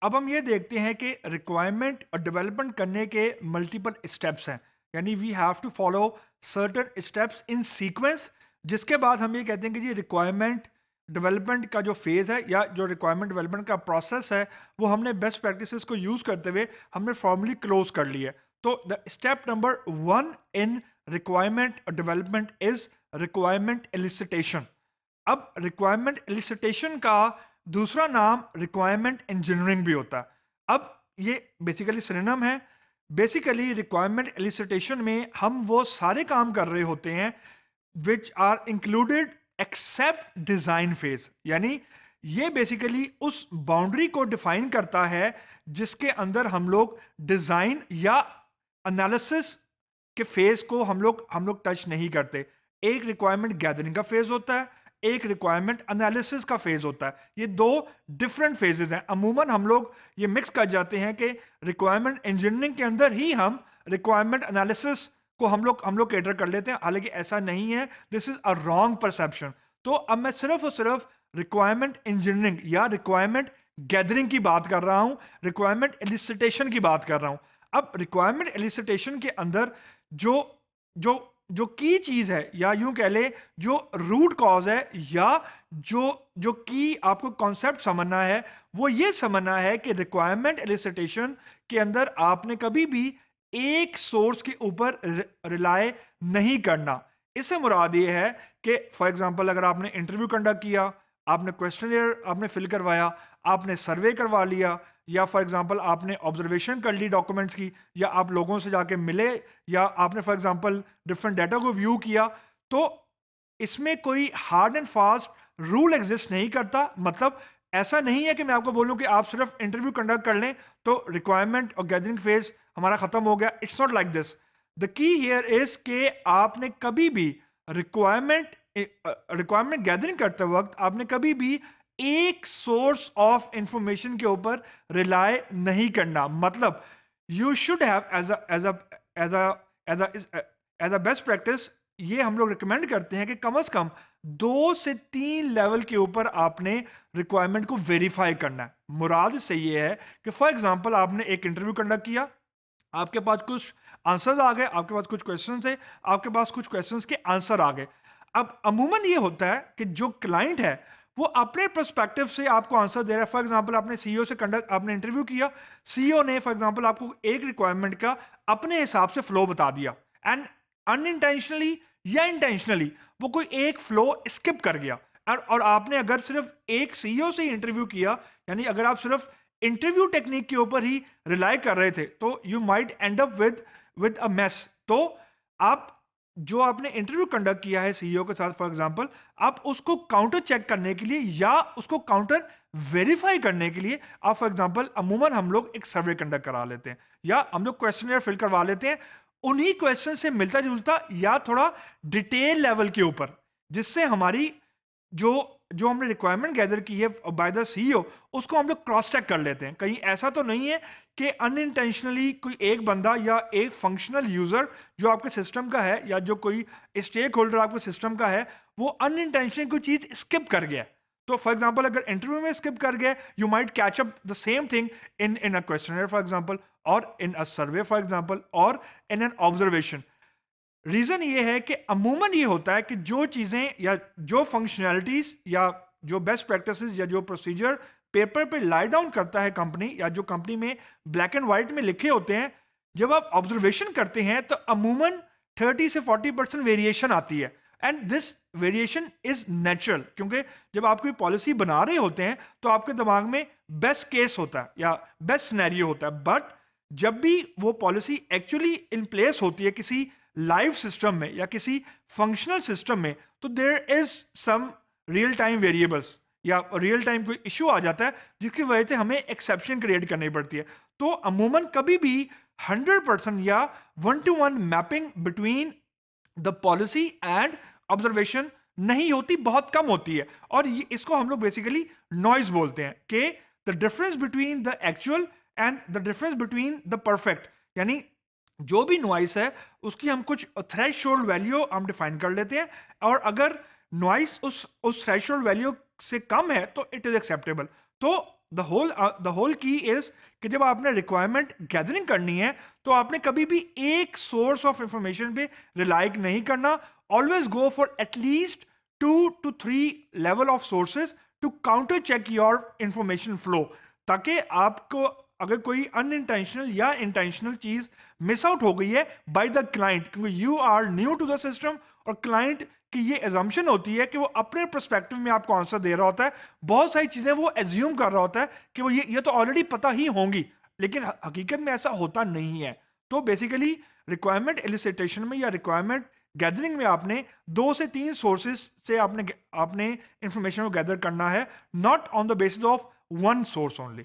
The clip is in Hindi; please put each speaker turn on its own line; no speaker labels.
अब हम ये देखते हैं कि रिक्वायरमेंट और डेवलपमेंट करने के मल्टीपल स्टेप्स हैं। यानी we have to follow certain steps in sequence, जिसके बाद हम ये कहते हैं कि जी रिक्वायरमेंट डेवलपमेंट का जो फेज है या जो रिक्वायरमेंट डेवलपमेंट का प्रोसेस है, वो हमने बेस्ट प्रैक्टिसेस को यूज करते हुए हमने फॉर्मली क्लोज कर लिया है। तो the step number 1 in requirement development is requirement elicitation. अब रिक्वायरमेंट एलिसिटेशन का दूसरा नाम रिक्वायरमेंट इंजीनियरिंग भी होता है। अब ये बेसिकली सिनोनिम है। बेसिकली रिक्वायरमेंट एलिसिटेशन में हम वो सारे काम कर रहे होते हैं which are included except design phase. यानी ये बेसिकली उस बाउंड्री को डिफाइन करता है जिसके अंदर हम लोग डिजाइन या एनालिसिस के फेज को हम लोग टच नहीं करते। एक रिक्वायरमेंट गैदरिंग का फेज होता है, एक रिक्वायरमेंट एनालिसिस का फेज होता है। ये दो डिफरेंट फेजेस हैं। अमूमन हम लोग ये मिक्स कर जाते हैं कि रिक्वायरमेंट इंजीनियरिंग के अंदर ही हम रिक्वायरमेंट एनालिसिस को हम लोग कैटर कर लेते हैं, हालांकि ऐसा नहीं है। This is a wrong perception. तो अब मैं सिर्फ और सिर्फ रिक्वायरमेंट इंजीनियरिंग या रिक्वायरमेंट गैदरिंग की बात कर रहा हूं, रिक्वायरमेंट एलिसिटेशन की बात कर रहा हूं। अब रिक्वायरमेंट एलिसिटेशन के अंदर जो जो जो की चीज है, या यूं कह ले जो रूट कॉज है, या जो जो की आपको कॉन्सेप्ट समझना है, वो ये समझना है कि रिक्वायरमेंट एलिसिटेशन के अंदर आपने कभी भी एक सोर्स के ऊपर रिलाय नहीं करना। इससे मुराद ये है कि फॉर एग्जांपल अगर आपने इंटरव्यू कंडक्ट किया, आपने क्वेश्चनियर आपने फिल करवाया, आपने सर्वे करवा लिया, या फॉर एग्जांपल आपने ऑब्जर्वेशन कर ली डॉक्यूमेंट्स की, या आप लोगों से जाके मिले, या आपने फॉर एग्जांपल डिफरेंट डाटा को व्यू किया, तो इसमें कोई hard and fast rule exist नहीं करता। मतलब ऐसा नहीं है कि मैं आपको बोलूं कि आप सिर्फ इंटरव्यू कंडक्ट कर लें तो रिक्वायरमेंट और गैदरिंग फेज हमारा खत्म हो गया। It's not like this. The key here is के आपने कभी भी रिक्वायरमेंट रिक्वायरमेंट गैदरिंग करते वक्त आपने कभी भी एक सोर्स ऑफ इंफॉर्मेशन के ऊपर रिलाय नहीं करना। मतलब you should have as a as a as a best practice, ये हम लोग रिकमेंड करते हैं कि कम से कम 2 से 3 लेवल के ऊपर आपने रिक्वायरमेंट को वेरीफाई करना है। मुराद से ये है कि फॉर एग्जांपल आपने एक इंटरव्यू कंडक्ट किया, आपके पास कुछ आंसर्स आ गए, आपके पास कुछ क्वेश्चंस है, आपके पास कुछ क्वेश्चंस के आंसर आ गए। अब अमूमन ये होता है कि जो क्लाइंट है वो अपने पर्सपेक्टिव से आपको आंसर दे रहा है। फॉर एग्जांपल आपने सीईओ से कंडक्ट आपने इंटरव्यू किया, सीईओ ने फॉर एग्जांपल आपको एक रिक्वायरमेंट का अपने हिसाब से फ्लो बता दिया, एंड अनइंटेंशनली या इंटेंशनली वो कोई एक फ्लो स्किप कर गया। और आपने अगर सिर्फ एक सीईओ से इंटरव्यू किया, यानी अगर आप सिर्फ इंटरव्यू टेक्निक के ऊपर ही रिलाई कर रहे थे, तो you might and up with a mess. तो आप जो आपने इंटरव्यू कंडक्ट किया है सीईओ के साथ फॉर एग्जांपल, आप उसको काउंटर चेक करने के लिए या उसको काउंटर वेरीफाई करने के लिए आप फॉर एग्जांपल अमूमन हम लोग एक सर्वे कंडक्ट करा लेते हैं, या हम लोग क्वेश्चन फिल करवा लेते हैं उन्हीं क्वेश्चन से मिलता जुलता या थोड़ा डिटेल लेवल के ऊपर, जिससे हमारी जो जो हमने रिक्वायरमेंट गैदर की है बाय द सीईओ, उसको हम लोग क्रॉस चेक कर लेते हैं। कहीं ऐसा तो नहीं है कि अनइंटेंशनली कोई एक बंदा या एक फंक्शनल यूजर जो आपके सिस्टम का है, या जो कोई स्टेक होल्डर आपके सिस्टम का है, वो अनइंटेंशनली कोई चीज स्किप कर गया। तो फॉर एग्जांपल अगर इंटरव्यू में स्किप कर गए, you might catch up the same thing in a questionnaire for example, और in a survey for example, और इन एन ऑब्जर्वेशन। रीजन ये है कि अमूमन ये होता है कि जो चीजें या जो फंक्शनैलिटीज या जो बेस्ट प्रैक्टिसेस या जो प्रोसीजर पेपर पे लाई डाउन करता है कंपनी, या जो कंपनी में ब्लैक एंड व्हाइट में लिखे होते हैं, जब आप ऑब्जर्वेशन करते हैं तो अमूमन 30 से 40% वेरिएशन आती है। And this variation is natural, क्योंकि जब आप कोई पॉलिसी बना रहे होते हैं तो आपके दिमाग में बेस्ट केस होता है या बेस्ट सिनेरियो होता है। बट जब भी वो पॉलिसी एक्चुअली इन प्लेस होती है किसी लाइव सिस्टम में या किसी फंक्शनल सिस्टम में, तो there is some real time variables या रियल टाइम कोई इश्यू आ जाता है जिसकी वजह से हमें एक्सेप्शन क्रिएट करनी पड़ती है। तो अमूमन कभी भी 100% या 1 to 1 mapping between the policy and observation नहीं होती, बहुत कम होती है। और इसको हम लोग बेसिकली नॉइज बोलते हैं कि the difference between the actual and the difference between the perfect. यानी जो भी नॉइस है उसकी हम कुछ थ्रेशोल्ड वैल्यू हम डिफाइन कर लेते हैं, और अगर नॉइस उस थ्रेशोल्ड वैल्यू से कम है तो इट इज एक्सेप्टेबल। तो द होल की इज कि जब आपने रिक्वायरमेंट गैदरिंग करनी है तो आपने कभी भी एक सोर्स ऑफ इंफॉर्मेशन पे रिलाई नहीं करना. Always go for at least 2 to 3 level of sources to counter check your information flow, ताकि आपको अगर कोई अनइंटेंशनल या इंटेंशनल चीज मिस आउट हो गई है बाय द क्लाइंट, क्योंकि you are new to the system और क्लाइंट की ये एजम्पशन होती है कि वो अपने पर्सपेक्टिव में आपको आंसर दे रहा होता है. बहुत सारी चीजें वो एज्यूम कर रहा होता है कि वो ये तो ऑलरेडी पता ही होंगी, लेकिन हकीकत में ऐसा होता नहीं है. तो बेसिकली रिक्वायरमेंट एलिसिटेशन में या रिक्वायरमेंट गैदरिंग में आपने 2 से 3 सोर्सेज से आपने इंफॉर्मेशन को गैदर करना है, not on the basis of one source only.